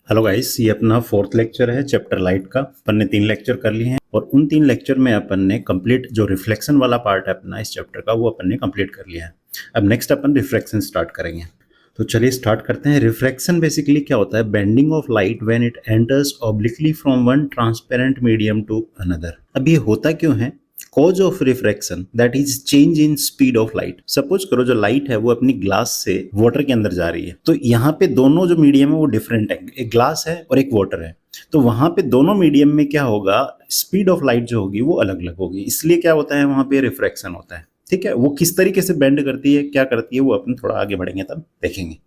Hello guys, ये अपना fourth lecture है चैप्टर लाइट का। अपन ने 3 लेक्चर कर लिए हैं और उन 3 लेक्चर में अपन ने कंप्लीट जो रिफ्लेक्शन वाला पार्ट है अपना इस चैप्टर का वो अपन ने कंप्लीट कर लिया है। अब नेक्स्ट अपन रिफ्रैक्शन स्टार्ट करेंगे। तो चलिए स्टार्ट करते हैं। रिफ्रैक्शन बेसिकली क्या होता है? Bending of light when it enters obliquely from one transparent medium to another. अब ये होता क्यों है? Cause of refraction that is change in speed of light. Suppose करो जो लाइट है वो अपनी ग्लास से वाटर के अंदर जा रही है, तो यहाँ पे दोनों जो मीडियम है वो डिफरेंट है, एक ग्लास है और एक वाटर है। तो वहां पे दोनों मीडियम में क्या होगा, स्पीड ऑफ लाइट जो होगी वो अलग अलग होगी, इसलिए क्या होता है वहां पे रिफ्रैक्शन होता है। ठीक है, वो किस तरीके से बेंड करती है, क्या करती है, वो अपन थोड़ा आगे बढ़ेंगे तब देखेंगे।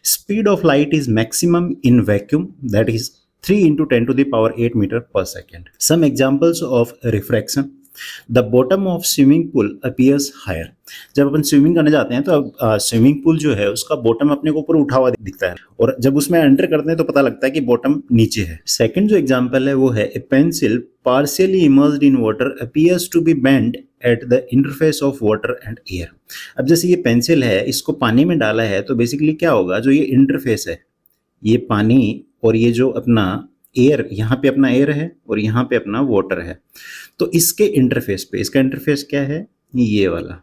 Speed of light is maximum in vacuum that is 3 into 10 to the power 8 meter per second. Some examples of refraction. The bottom of swimming pool appears higher. जब अपन स्विमिंग करने जाते हैं तो अब स्विमिंग पूल जो है उसका बॉटम अपने को ऊपर उठा हुआ दिखता है, और जब उसमें एंटर करते हैं तो पता लगता है कि बॉटम नीचे है। सेकंड जो एग्जांपल है वो है a pencil partially immersed in water appears to be bend at the interface of water and air. अब जैसे ये पेंसिल है, इसको पानी में डाला है तो बेसिकली क्या होगा, जो ये इंटरफेस है, ये पानी और ये जो अपना एयर, यहाँ पे अपना एयर है और यहाँ पे अपना वाटर है, तो इसके इंटरफेस पे, इसका इंटरफेस क्या है, ये वाला।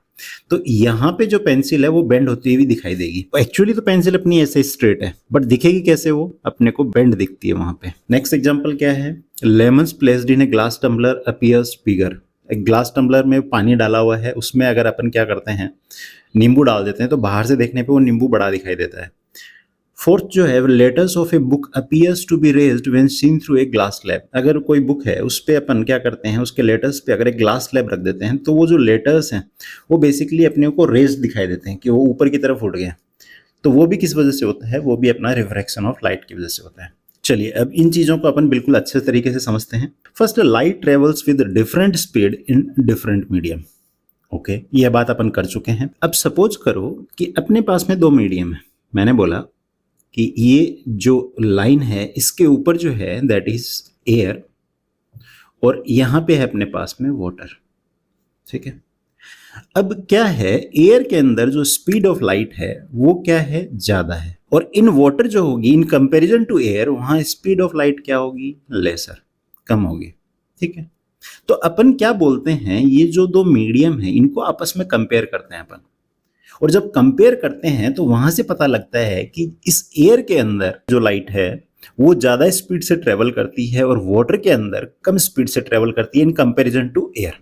तो यहाँ पे जो पेंसिल है वो बेंड होती हुई दिखाई देगी। एक्चुअली तो पेंसिल अपनी ऐसे स्ट्रेट है, बट दिखेगी कैसे, वो अपने को बेंड दिखती है वहां पे। नेक्स्ट एग्जांपल क्या है? Lemons placed in a glass tumbler appears bigger. एक ग्लास टम्बलर में पानी डाला हुआ है, उसमें अगर अपन क्या करते हैं, नींबू डाल देते हैं तो बाहर से देखने पे वो नींबू बड़ा दिखाई देता है। फोर्थ जो है, letters of a book appears to be raised when seen through a glass slab. अगर कोई बुक है उस पे अपन क्या करते हैं, उसके लेटर्स पे अगर एक ग्लास स्लैब रख देते हैं तो वो जो लेटर्स हैं वो बेसिकली अपने को रेज्ड दिखाई देते हैं कि वो ऊपर की तरफ उठ गए। तो वो भी किस वजह से होता है? वो भी अपना रिफ्रैक्शन ऑफ लाइट की वजह से होता है। चलिए अब इन चीजों को अपन बिल्कुल अच्छे तरीके से समझते हैं। First, light travels with different speed in different medium. Okay, यह बात अपन कर चुके हैं। अब सपोज करो कि अपने पास में 2 मीडियम है। मैंने बोला कि ये जो लाइन है इसके ऊपर जो है दैट इज एयर, और यहां पे है अपने पास में वाटर। ठीक है, अब क्या है, एयर के अंदर जो स्पीड ऑफ लाइट है वो क्या है, ज्यादा है, और इन वाटर जो होगी इन कंपैरिजन टू एयर, वहां स्पीड ऑफ लाइट क्या होगी, लेसर, कम होगी। ठीक है, तो अपन क्या बोलते हैं, ये जो 2 मीडियम है इनको आपस में कंपेयर करते हैं अपन, और जब कंपेयर करते हैं तो वहां से पता लगता है कि इस एयर के अंदर जो लाइट है वो ज्यादा स्पीड से ट्रेवल करती है और वाटर के अंदर कम स्पीड से ट्रेवल करती है इन कंपैरिजन टू एयर।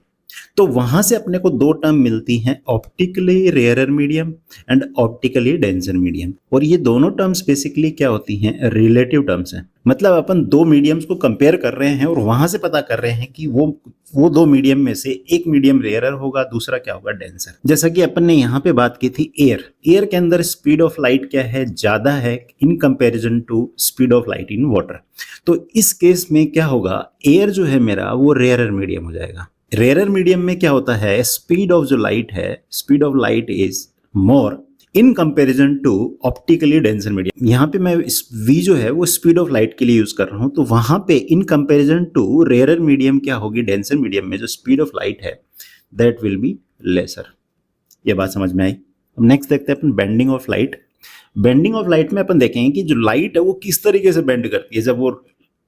तो वहां से अपने को 2 टर्म मिलती हैं, optically rarer medium and optically denser medium. और ये दोनों टर्म्स बेसिकली क्या होती हैं, रिलेटिव टर्म्स हैं। मतलब अपन 2 मीडियम्स को कंपेयर कर रहे हैं और वहां से पता कर रहे हैं कि वो 2 मीडियम में से एक मीडियम रेयरर होगा, दूसरा क्या होगा, डेंसर। जैसा कि अपन ने यहाँ पे बात की थी एयर के अंदर स्पीड ऑफ लाइट क्या है, ज्यादा है in comparison to speed of light in water. तो इस केस में क्या होगा, एयर जो है मेरा वो रेयरर मीडियम हो जाएगा। रेयरर मीडियम में क्या होता है, स्पीड ऑफ जो लाइट है, speed of light is more in comparison to optically denser medium. यहाँ पे मैं इस v जो है वो स्पीड ऑफ लाइट के लिए यूज कर रहा हूँ, तो वहां पे in comparison to rarer medium क्या होगी, डेंसर मीडियम में जो स्पीड ऑफ लाइट है दैट विल बी लेसर। ये बात समझ में आई। अब नेक्स्ट देखते हैं अपन bending of light. Bending of light में अपन देखेंगे कि जो लाइट है वो किस तरीके से बेंड करती है, जब वो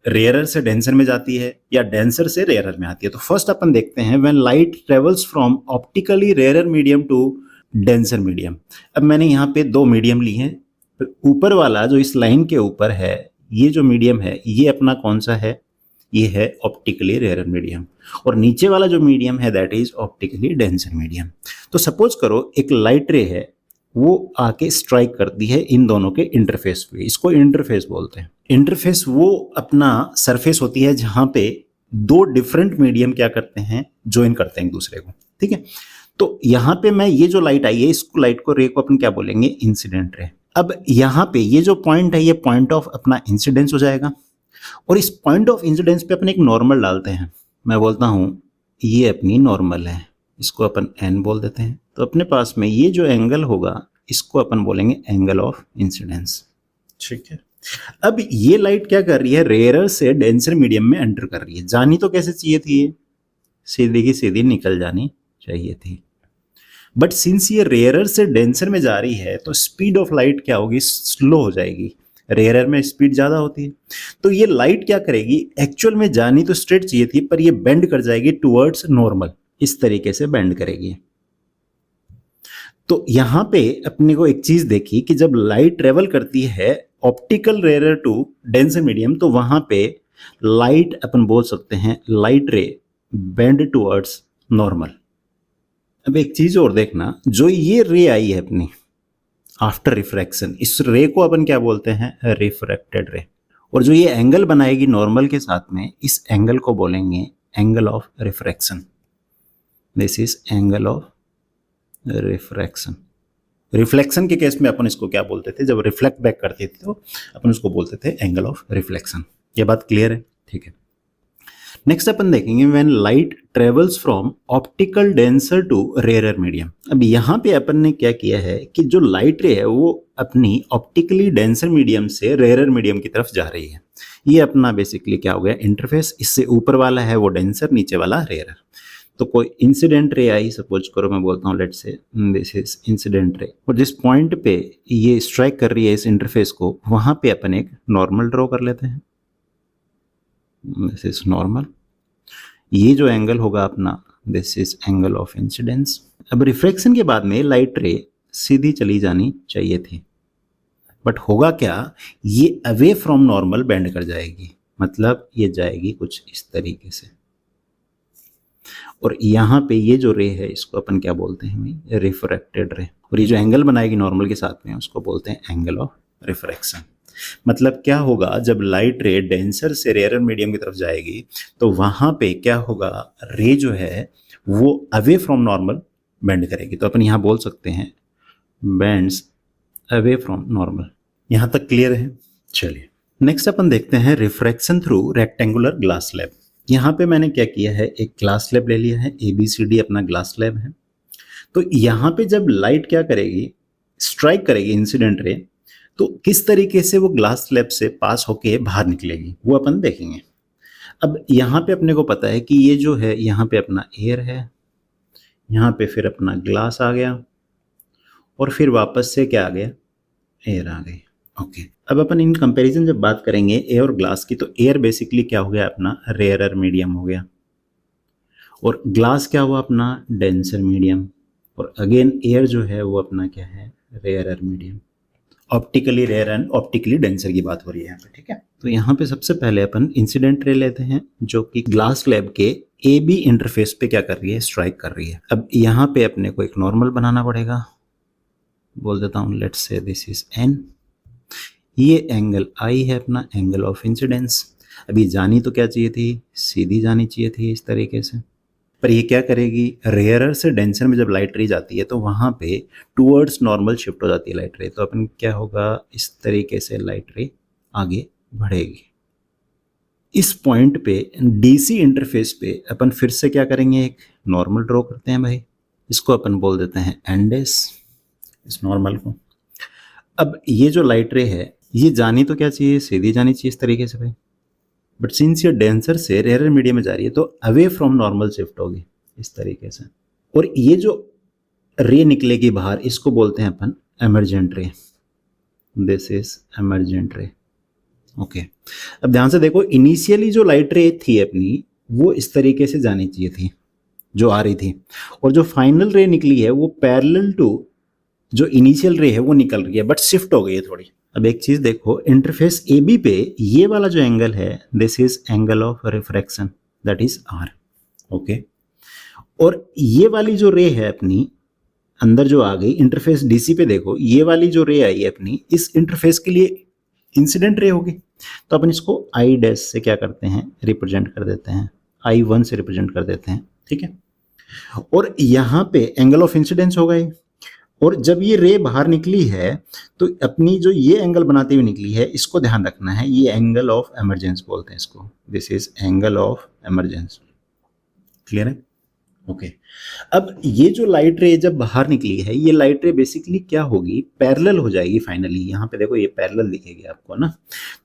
रेयरर से डेंसर में जाती है या डेंसर से रेयरर में आती है। तो फर्स्ट अपन देखते हैं when light travels from optically rarer medium to denser medium. अब मैंने यहाँ पे 2 मीडियम ली हैं। ऊपर वाला जो इस लाइन के ऊपर है, ये जो मीडियम है ये अपना कौन सा है, ये है ऑप्टिकली रेयरर मीडियम, और नीचे वाला जो मीडियम है that is optically denser medium. तो सपोज करो एक लाइट रे है, वो आके स्ट्राइक करती है इन दोनों के इंटरफेस पे, इसको इंटरफेस बोलते हैं। इंटरफेस वो अपना सरफेस होती है जहां पे 2 डिफरेंट मीडियम क्या करते हैं, ज्वाइन करते हैं एक दूसरे को। ठीक है, तो यहाँ पे मैं ये जो लाइट आई है, इसको लाइट को रे को अपन क्या बोलेंगे, इंसिडेंट रे। अब यहाँ पे ये जो पॉइंट है ये पॉइंट ऑफ अपना इंसिडेंस हो जाएगा, और इस पॉइंट ऑफ इंसिडेंस पे अपन एक नॉर्मल डालते हैं। मैं बोलता हूँ ये अपनी नॉर्मल है, इसको अपन एन बोल देते हैं। तो अपने पास में ये जो एंगल होगा इसको अपन बोलेंगे एंगल ऑफ इंसिडेंस। ठीक है, अब ये लाइट क्या कर रही है, रेयरर से डेंसर मीडियम में एंटर कर रही है। जानी तो कैसे चाहिए थी, ये सीधी की सीधी निकल जानी चाहिए थी, बट सिंस ये रेयरर से डेंसर में जा रही है तो स्पीड ऑफ लाइट क्या होगी, स्लो हो जाएगी। रेयरर में स्पीड ज़्यादा होती है। तो ये लाइट क्या करेगी, एक्चुअल में जानी तो स्ट्रेट चाहिए थी पर ये बेंड कर जाएगी टुवर्ड्स नॉर्मल, इस तरीके से बेंड करेगी। तो यहाँ पे अपने को एक चीज़ देखी कि जब लाइट ट्रेवल करती है optical rare to denser medium, तो वहाँ पे लाइट अपन बोल सकते हैं लाइट रे बेंड टुवर्ड्स नॉर्मल। अब एक चीज़ और देखना, जो ये रे आई है अपनी आफ्टर रिफ्रैक्शन, इस रे को अपन क्या बोलते हैं, रिफ्रैक्टेड रे। और जो ये एंगल बनाएगी नॉर्मल के साथ में, इस एंगल को बोलेंगे angle of refraction. This is angle of refraction. Reflection के केस में अपन इसको क्या बोलते थे, जब रिफ्लेक्ट बैक करती थी तो अपन उसको बोलते थे एंगल ऑफ रिफ्लेक्शन। ये बात क्लियर है, ठीक है। नेक्स्ट अपन देखेंगे when light travels from optical denser to rarer medium. अब यहाँ पे अपन ने क्या किया है कि जो लाइट रे है वो अपनी ऑप्टिकली डेंसर मीडियम से रेयरर मीडियम की तरफ जा रही है। ये अपना बेसिकली क्या हो गया, इंटरफेस। इससे ऊपर वाला है वो डेंसर, नीचे वाला रेयरर। तो कोई इंसिडेंट रे आई, सपोज करो मैं बोलता हूँ let's say this is incident ray, और जिस पॉइंट पे ये स्ट्राइक कर रही है इस इंटरफेस को, वहां पे अपन एक नॉर्मल ड्रॉ कर लेते हैं। This is normal. ये जो एंगल होगा अपना, this is angle of incidence. अब रिफ्रैक्शन के बाद में लाइट रे सीधी चली जानी चाहिए थी, बट होगा क्या, ये अवे फ्रॉम नॉर्मल बेंड कर जाएगी, मतलब ये जाएगी कुछ इस तरीके से। और यहाँ पे ये जो रे है इसको अपन क्या बोलते हैं, रिफ्रैक्टेड रे। और ये जो एंगल बनाएगी नॉर्मल के साथ में उसको बोलते हैं एंगल ऑफ रिफ्रैक्शन। मतलब क्या होगा, जब लाइट रे डेंसर से रेयरर मीडियम की तरफ जाएगी तो वहां पे क्या होगा, रे जो है वो अवे फ्रॉम नॉर्मल बेंड करेगी। तो अपन यहाँ बोल सकते हैं बेंड्स अवे फ्रॉम नॉर्मल। यहाँ तक क्लियर है। चलिए नेक्स्ट अपन देखते हैं refraction through rectangular glass slab. यहाँ पे मैंने क्या किया है, एक ग्लास स्लैब ले लिया है, ABCD अपना ग्लास स्लैब है। तो यहाँ पे जब लाइट क्या करेगी, स्ट्राइक करेगी इंसिडेंट रे, तो किस तरीके से वो ग्लास स्लैब से पास होके बाहर निकलेगी वो अपन देखेंगे। अब यहाँ पे अपने को पता है कि ये जो है यहाँ पे अपना एयर है, यहाँ पे फिर अपना ग्लास आ गया, और फिर वापस से क्या आ गया, एयर आ गई। ओके, अब अपन इन कंपैरिजन जब बात करेंगे एयर और ग्लास की, तो एयर बेसिकली क्या हो गया अपना, रेयरर मीडियम हो गया, और ग्लास क्या हुआ अपना, डेंसर मीडियम, और अगेन एयर जो है वो अपना क्या है, rarer medium. Optically rare and optically denser की बात हो रही है यहाँ पे, ठीक है। तो यहाँ पे सबसे पहले अपन इंसिडेंट रे लेते हैं जो कि ग्लास स्लैब के AB इंटरफेस पे क्या कर रही है, स्ट्राइक कर रही है। अब यहाँ पे अपने को एक नॉर्मल बनाना पड़ेगा, बोल देता हूँ let's say this is N। ये एंगल I है अपना, एंगल ऑफ इंसिडेंस। अभी जानी तो क्या चाहिए थी, सीधी जानी चाहिए थी इस तरीके से, पर ये क्या करेगी, रेयरर से डेंसर में जब लाइट रे जाती है तो वहाँ पे टूवर्ड्स नॉर्मल शिफ्ट हो जाती है लाइट रे। तो अपन क्या होगा, इस तरीके से लाइट रे आगे बढ़ेगी। इस पॉइंट पे DC इंटरफेस पे अपन फिर से क्या करेंगे, एक नॉर्मल ड्रॉ करते हैं भाई, इसको अपन बोल देते हैं एंडेस, इस नॉर्मल को। अब ये जो लाइट रे है ये जानी तो क्या चाहिए, सीधी जानी चाहिए इस तरीके से भाई, बट सिंस ये डेंसर से रेयरर मीडियम में जा रही है तो अवे फ्रॉम नॉर्मल शिफ्ट होगी इस तरीके से। और ये जो रे निकलेगी बाहर, इसको बोलते हैं अपन एमर्जेंट रे। दिस इज एमर्जेंट रे। ओके, अब ध्यान से देखो, इनिशियली जो लाइट रे थी अपनी वो इस तरीके से जानी चाहिए थी जो आ रही थी, और जो फाइनल रे निकली है वो पैरेलल टू जो इनिशियल रे है वो निकल रही है, बट शिफ्ट हो गई है थोड़ी। अब एक चीज देखो, इंटरफेस AB पे ये वाला जो एंगल है, this is angle of refraction, that is R। Okay, और ये वाली जो रे है अपनी अंदर जो आ गई इंटरफेस DC पे, देखो ये वाली जो रे आई है अपनी, इस इंटरफेस के लिए इंसिडेंट रे होगी। तो अपन इसको I डैश से क्या करते हैं, रिप्रेजेंट कर देते हैं, I1 से रिप्रेजेंट कर देते हैं, ठीक है। और यहाँ पे एंगल ऑफ इंसिडेंस होगा ये, और जब ये रे बाहर निकली है तो अपनी जो ये एंगल बनाती हुई निकली है, इसको ध्यान रखना है, ये एंगल ऑफ एमरजेंस बोलते हैं इसको, this is angle of emergence. Clear है? ओके, अब ये जो लाइट रे जब बाहर निकली है, ये लाइट रे बेसिकली क्या होगी, पैरेलल हो जाएगी फाइनली। यहाँ पे देखो ये पैरेलल दिखेगी आपको ना।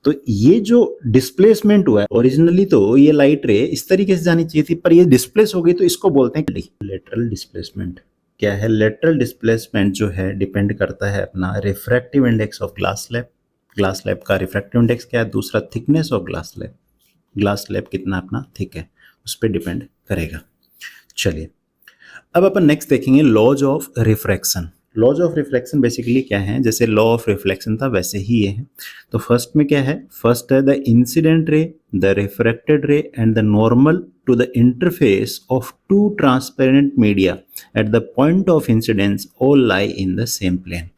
तो ये जो डिस्प्लेसमेंट हुआ है, ओरिजिनली तो ये लाइट रे इस तरीके से जानी चाहिए थी, पर ये डिस्प्लेस हो गई, तो इसको बोलते हैं लेटरल डिस्प्लेसमेंट। क्या है, लेटरल डिस्प्लेसमेंट जो है डिपेंड करता है अपना refractive index of glass slab. Glass slab का रिफ्रैक्टिव इंडेक्स क्या है, दूसरा थिकनेस ऑफ ग्लास स्लैब कितना अपना थिक है उस पर डिपेंड करेगा। चलिए अब अपन नेक्स्ट देखेंगे laws of refraction. Laws of reflection basically क्या है, जैसे लॉ ऑफ रिफ्लेक्शन था वैसे ही ये है। तो फर्स्ट में क्या है, फर्स्ट है the incident ray, the refracted ray and the normal to the interface of two transparent media at the point of incidence all lie in the same plane.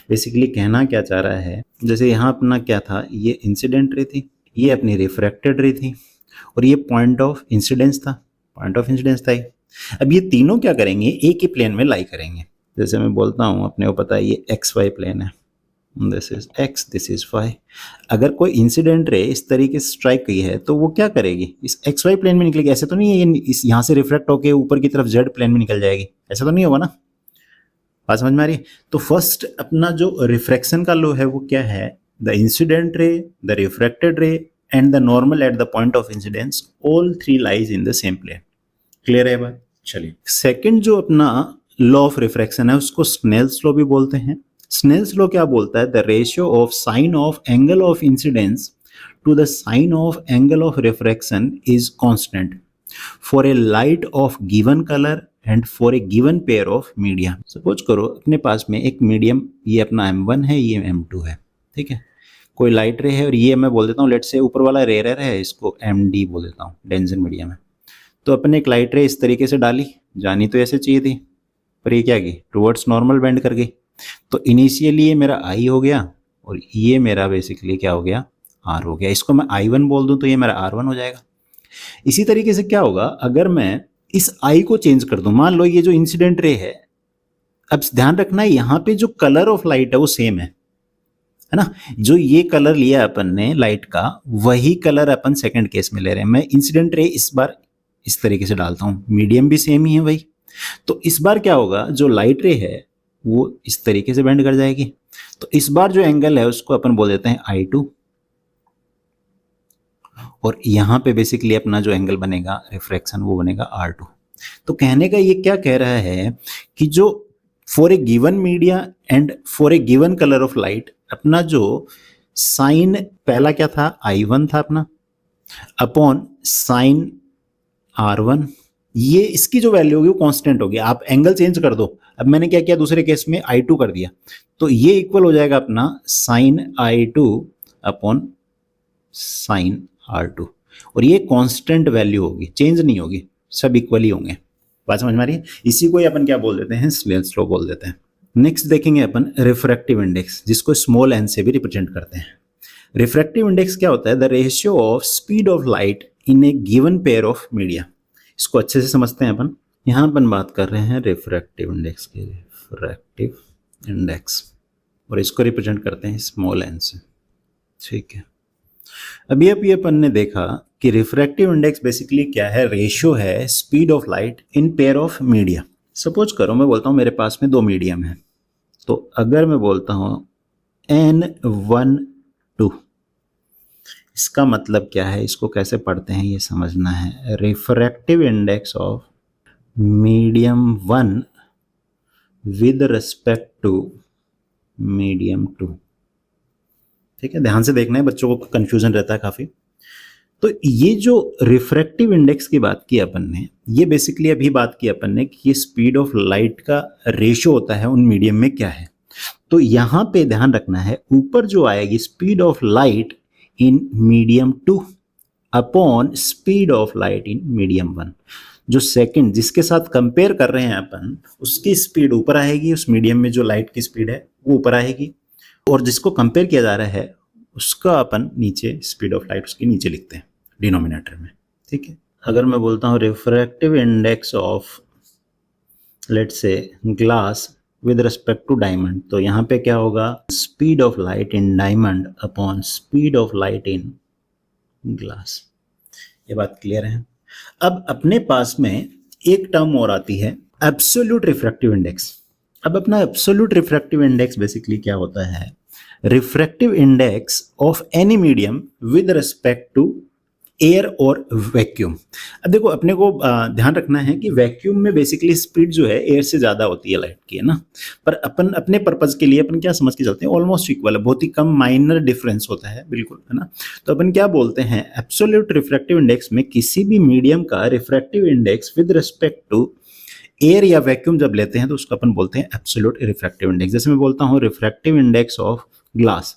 Basically कहना क्या चाह रहा है, जैसे यहाँ अपना क्या था, ये इंसिडेंट रे थी, ये अपनी रिफ्रैक्टेड रे थी और ये पॉइंट ऑफ इंसिडेंस था, पॉइंट ऑफ इंसिडेंस था। अब ये तीनों क्या करेंगे, एक ही प्लेन में लाई करेंगे। जैसे मैं बोलता हूँ, अपने को पता है ये एक्स वाई प्लेन है, this is X, this is Y. अगर कोई इंसिडेंट रे इस तरीके से स्ट्राइक की है तो वो क्या करेगी, इस एक्स वाई प्लेन में निकलेगी। ऐसे तो नहीं है ये इस यहाँ से रिफ्लेक्ट होकर ऊपर की तरफ जेड प्लेन में निकल जाएगी, ऐसा तो नहीं होगा ना, बात समझ में आ रही है। तो फर्स्ट अपना जो रिफ्रैक्शन का लॉ है वो क्या है, the incident ray, the refracted ray and the normal at the point of incidence all three lies in the same plane. Clear है बात। चलिए सेकंड जो अपना लॉ ऑफ रिफ्रैक्शन है उसको स्नेल्स लॉ भी बोलते हैं। स्नेल्स लॉ क्या बोलता है, the ratio of sine of angle of incidence to the sine of angle of refraction is constant for a light of given colour and for a given pair of media. Suppose करो अपने पास में एक medium, ये अपना M1 है, ये M2 है, ठीक है। कोई लाइट रे है और ये मैं बोल देता हूँ, लेट से ऊपर वाला रेयर है, इसको MD बोल देता हूँ, डेंजर मीडियम है। तो अपने एक लाइट रे इस तरीके से डाली, जानी तो ऐसे चाहिए थी, पर ये क्या की, टुवर्ड्स नॉर्मल बेंड कर गई। तो इनिशियली ये मेरा I हो गया और ये मेरा बेसिकली क्या हो गया, R हो गया। इसको मैं I1 बोल दूं तो ये मेरा R1 हो जाएगा। इसी तरीके से क्या होगा, अगर मैं इस I को चेंज कर दूं, मान लो ये जो इंसिडेंट रे है, अब ध्यान रखना यहाँ पे जो कलर ऑफ लाइट है वो सेम है ना। जो ये कलर लिया अपन ने लाइट का, वही कलर अपन सेकंड केस में ले रहे हैं। मैं इंसिडेंट रे इस बार इस तरीके से डालता हूँ, मीडियम भी सेम ही है भाई। तो इस बार क्या होगा, जो लाइट रे है वो इस तरीके से बेंड कर जाएगी। तो इस बार जो एंगल है उसको अपन बोल देते हैं I2 और यहाँ पे बेसिकली अपना जो एंगल बनेगा रिफ्रैक्शन वो बनेगा R2। तो कहने का ये क्या कह रहा है कि जो for a given media and for a given colour of light, अपना जो साइन पहला क्या था, I1 था अपना, अपॉन साइन R1, ये इसकी जो वैल्यू होगी वो कांस्टेंट होगी। आप एंगल चेंज कर दो, अब मैंने क्या किया, दूसरे केस में I2 कर दिया, तो ये इक्वल हो जाएगा अपना sign I2 upon sine R2 और ये कांस्टेंट वैल्यू होगी, चेंज नहीं होगी, सब इक्वल ही होंगे। बात समझ में आ रही है। इसी को ही अपन क्या बोल देते हैं, स्नेल्स लॉ बोल देते हैं। नेक्स्ट देखेंगे अपन रिफ्रैक्टिव इंडेक्स, जिसको स्मॉल n से भी रिप्रेजेंट करते हैं। रिफ्रैक्टिव इंडेक्स क्या होता है, the ratio of speed of light in A given pair of media. इसको अच्छे से समझते हैं अपन। यहाँ अपन बात कर रहे हैं रिफ्रैक्टिव इंडेक्स की, रिफ्रैक्टिव इंडेक्स, और इसको रिप्रेजेंट करते हैं स्मॉल n से, ठीक है। अभी अपन ने देखा कि रिफ्रैक्टिव इंडेक्स बेसिकली क्या है, रेशियो है speed of light in pair of media. Suppose करो मैं बोलता हूँ मेरे पास में दो मीडियम है, तो अगर मैं बोलता हूँ N1 2, इसका मतलब क्या है, इसको कैसे पढ़ते हैं ये समझना है। Refractive index of medium 1 with respect to medium 2, ठीक है। ध्यान से देखना है, बच्चों को कंफ्यूजन रहता है काफी। तो ये जो रिफ्रैक्टिव इंडेक्स की बात की अपन ने, ये बेसिकली अभी बात की अपन ने कि ये स्पीड ऑफ लाइट का रेशियो होता है उन मीडियम में क्या है। तो यहाँ पे ध्यान रखना है, ऊपर जो आएगी speed of light in medium 2 upon speed of light in medium 1। जो सेकंड जिसके साथ कंपेयर कर रहे हैं अपन, उसकी स्पीड ऊपर आएगी, उस मीडियम में जो लाइट की स्पीड है वो ऊपर आएगी, और जिसको कंपेयर किया जा रहा है उसका अपन नीचे स्पीड ऑफ लाइट उसके नीचे लिखते हैं डिनोमिनेटर में, ठीक है। अगर मैं बोलता हूँ refractive index of let's say glass with respect to diamond, तो यहाँ पे क्या होगा, speed of light in diamond upon speed of light in glass. ये बात क्लियर है। अब अपने पास में एक टर्म और आती है एब्सोल्यूट रिफ्रैक्टिव इंडेक्स। अब अपना एब्सोल्यूट रिफ्रैक्टिव इंडेक्स बेसिकली क्या होता है, refractive index of any medium with respect to air और वैक्यूम। अब देखो अपने को ध्यान रखना है कि वैक्यूम में बेसिकली स्पीड जो है एयर से ज़्यादा होती है लाइट की, है ना। पर अपन अपने पर्पज़ के लिए अपन क्या समझ के चलते हैं, ऑलमोस्ट इक्वल है, बहुत ही कम माइनर डिफरेंस होता है, बिल्कुल, है ना। तो अपन क्या बोलते हैं, एब्सोल्यूट रिफ्रैक्टिव इंडेक्स में किसी भी मीडियम का refractive index with respect to air या वैक्यूम जब लेते हैं तो उसको अपन बोलते हैं एब्सोल्यूट रिफ्रैक्टिव इंडेक्स। जैसे मैं बोलता हूँ रिफ्रैक्टिव इंडेक्स ऑफ ग्लास,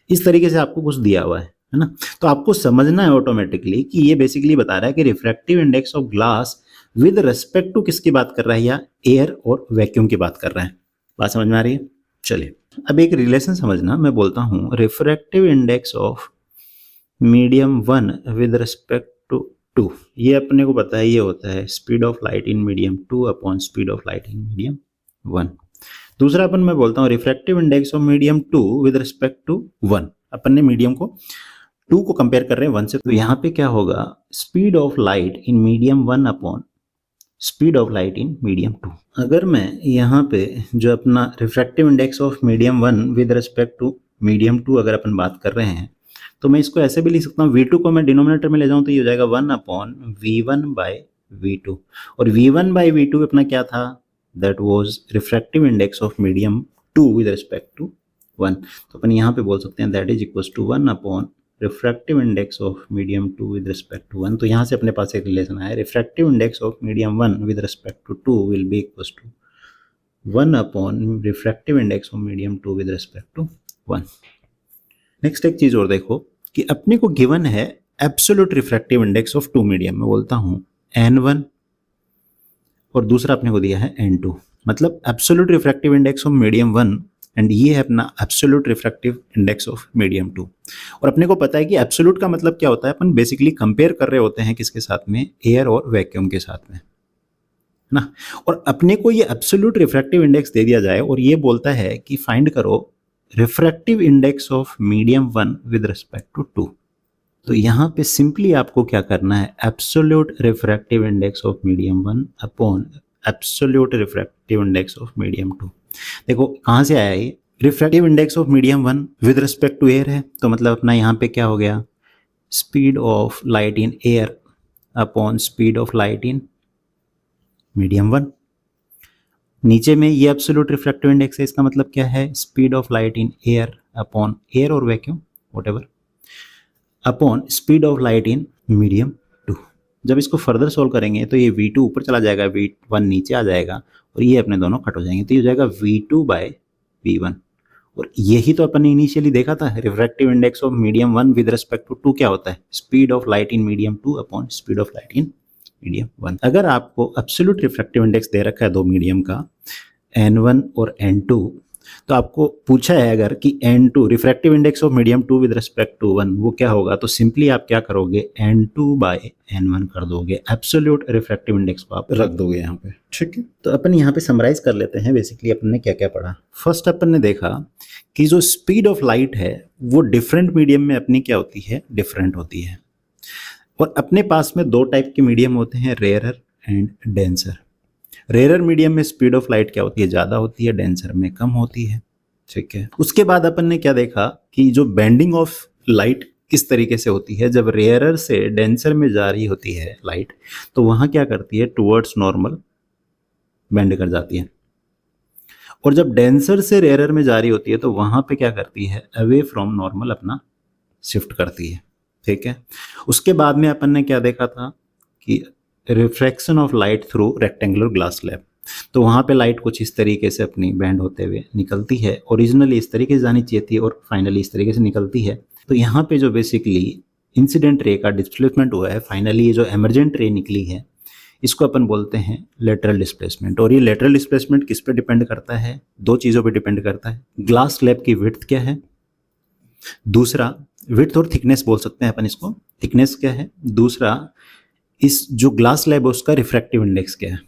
इस तरीके से आपको कुछ दिया हुआ है ना। तो आपको समझना है ऑटोमेटिकली कि ये बेसिकली बता रहा है कि refractive index of glass with respect to किसकी बात कर रहा है, या एयर और वैक्यूम की बात कर रहा है। बात समझ में आ रही है? चलिए अब एक रिलेशन समझना, मैं बोलता हूँ refractive index of medium 1 with respect to 2, ये अपने को पता है ये होता है speed of light in medium 2 upon speed of light in medium 1। दूसरा अपन मैं बोलता हूँ refractive index of medium 2 with respect to 1। अपन ने मीडियम को 2 को कंपेयर कर रहे हैं 1 से, तो यहाँ पे क्या होगा, speed of light in medium 1 upon speed of light in medium 2। अगर मैं यहाँ पे जो अपना refractive index of medium 1 with respect to medium 2 अगर अपन बात कर रहे हैं, तो मैं इसको ऐसे भी लिख सकता हूँ, V2 को मैं डिनोमिनेटर में ले जाऊँ तो ये हो जाएगा 1 अपॉन V1 बाई V2। और V1 बाई V2 अपना क्या था, that was refractive index of medium 2 with respect to 1। तो अपन यहाँ पे बोल सकते हैं that is equal to 1 upon refractive index of medium 2 with respect to 1। तो यहाँ से अपने पास एक रिलेशन आया, refractive index of medium 1 with respect to 2 will be equal to 1 upon refractive index of medium 2 with respect to 1। Next एक चीज और देखो कि अपने को गिवन है absolute refractive index of 2 medium, मैं बोलता हूं N1 और दूसरा अपने को दिया है N2, मतलब absolute refractive index of medium 1 and ये है अपना absolute refractive index of medium 2। और अपने को पता है कि एब्सोल्यूट का मतलब क्या होता है, अपन बेसिकली कंपेयर कर रहे होते हैं किसके साथ में, एयर और वैक्यूम के साथ में ना। और अपने को ये एब्सोल्यूट रिफ्रैक्टिव इंडेक्स दे दिया जाए और ये बोलता है कि फाइंड करो refractive index of medium 1 with respect to 2। तो यहाँ पे सिंपली आपको क्या करना है, absolute refractive index of medium 1 upon absolute refractive index of medium 2। देखो कहाँ से आया ये, refractive index of medium 1 with respect to air है, तो मतलब अपना यहाँ पे क्या हो गया, speed of light in air upon speed of light in medium 1। नीचे में ये एब्सोल्यूट रिफ्रैक्टिव इंडेक्स है, इसका मतलब क्या है, speed of light in air upon air और vacuum whatever upon speed of light in medium 2। जब इसको फर्दर सोल्व करेंगे तो ये V2 ऊपर चला जाएगा, V1 नीचे आ जाएगा और ये अपने दोनों कट हो जाएंगे, तो ये हो जाएगा V2 बाय V1। और यही तो अपन ने इनिशियली देखा था, refractive index of medium 1 with respect to 2 क्या होता है, speed of light in medium 2 upon speed of light in medium 1। अगर आपको एब्सोल्यूट रिफ्रैक्टिव इंडेक्स दे रखा है दो मीडियम का, N1 और N2, तो आपको पूछा है अगर कि N2 refractive index of medium 2 with respect to 1 वो क्या होगा, तो सिंपली आप क्या करोगे, N2 बाय N1 कर दोगे, एब्सोल्यूट रिफ्रैक्टिव इंडेक्स को आप रख दोगे यहाँ पे, ठीक है। तो अपन यहाँ पे समराइज कर लेते हैं बेसिकली अपन ने क्या क्या पढ़ा। फर्स्ट अपन ने देखा कि जो स्पीड ऑफ लाइट है वो डिफरेंट मीडियम में अपनी क्या होती है, डिफरेंट होती है। और अपने पास में दो टाइप के मीडियम होते हैं, rarer and denser. Rarer medium में स्पीड ऑफ लाइट क्या होती है, ज़्यादा होती है, डेंसर में कम होती है, ठीक है। उसके बाद अपन ने क्या देखा कि जो बेंडिंग ऑफ लाइट किस तरीके से होती है, जब रेयरर से डेंसर में जा रही होती है लाइट तो वहाँ क्या करती है, टुवर्ड्स नॉर्मल बेंड कर जाती है। और जब डेंसर से रेयरर में जा रही होती है तो वहाँ पे क्या करती है, अवे फ्रॉम नॉर्मल अपना शिफ्ट करती है, ठीक है। उसके बाद में अपन ने क्या देखा था कि refraction of light through rectangular glass slab, तो वहाँ पे लाइट कुछ इस तरीके से अपनी बैंड होते हुए निकलती है, ओरिजिनली इस तरीके से जानी चाहिए थी और फाइनली इस तरीके से निकलती है। तो यहाँ पे जो बेसिकली इंसिडेंट रे का डिस्प्लेसमेंट हुआ है, फाइनली ये जो एमर्जेंट रे निकली है इसको अपन बोलते हैं लेटरल डिस्प्लेसमेंट। और ये लेटरल डिस्प्लेसमेंट किस पे डिपेंड करता है, दो चीज़ों पे डिपेंड करता है, ग्लास स्लैब की विड्थ क्या है, दूसरा विड्थ और थिकनेस बोल सकते हैं अपन इसको, थिकनेस क्या है, दूसरा इस जो ग्लास स्लैब है उसका रिफ्रैक्टिव इंडेक्स क्या है।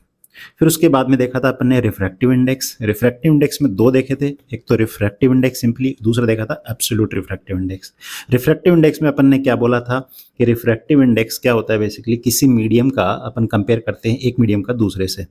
फिर उसके बाद में देखा था अपन ने रिफ्रैक्टिव इंडेक्स। रिफ्रैक्टिव इंडेक्स में दो देखे थे, एक तो रिफ्रैक्टिव इंडेक्स सिंपली, दूसरा देखा था absolute refractive index. Refractive index में अपन ने क्या बोला था कि रिफ्रैक्टिव इंडेक्स क्या होता है, बेसिकली किसी मीडियम का अपन कंपेयर करते हैं एक मीडियम का दूसरे से,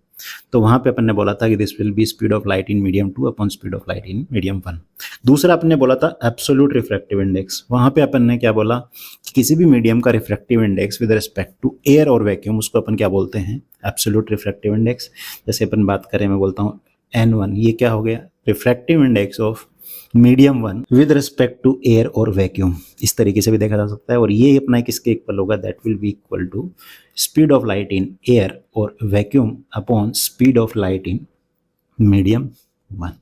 तो वहां पे अपन ने बोला था कि this will be speed of light in medium 2 upon speed of light in medium 1। दूसरा अपन ने बोला था एब्सोल्यूट रिफ्रैक्टिव इंडेक्स। वहां पे अपन ने क्या बोला कि किसी भी मीडियम का refractive index with respect to air और वैक्यूम, उसको अपन क्या बोलते हैं, एब्सोल्यूट रिफ्रैक्टिव इंडेक्स। जैसे अपन बात करें, मैं बोलता हूँ N1, ये क्या हो गया, refractive index of medium 1 with respect to air और वैक्यूम। इस तरीके से भी देखा जा सकता है। और ये अपना किसके इक्वल होगा, that will be equal to speed of light in air और vacuum upon speed of light in medium 1।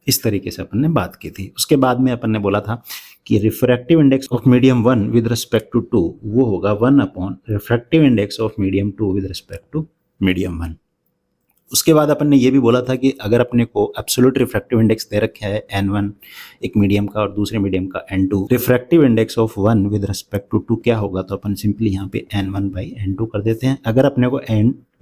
इस तरीके से अपन ने बात की थी। उसके बाद में अपन ने बोला था कि refractive index of medium 1 with respect to 2 वो होगा 1 upon refractive index of medium 2 with respect to medium 1। उसके बाद अपन ने ये भी बोला था कि अगर अपने को एब्सोल्यूट रिफ्रैक्टिव इंडेक्स दे रखा है N1 एक मीडियम का और दूसरे मीडियम का N2, refractive index of 1 with respect to 2 क्या होगा, तो अपन सिंपली यहाँ पे N1 बाई N2 कर देते हैं। अगर अपने को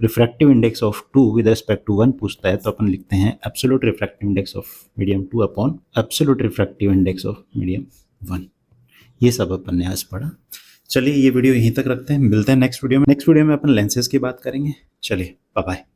refractive index of 2 with respect to 1 पूछता है तो अपन लिखते हैं absolute refractive index of medium 2 upon absolute refractive index of medium 1। ये सब अपन ने आज पढ़ा। चलिए ये वीडियो यहीं तक रखते हैं, मिलते हैं नेक्स्ट वीडियो में। नेक्स्ट वीडियो में अपन लेंसेज की बात करेंगे। चलिए बाय बाय।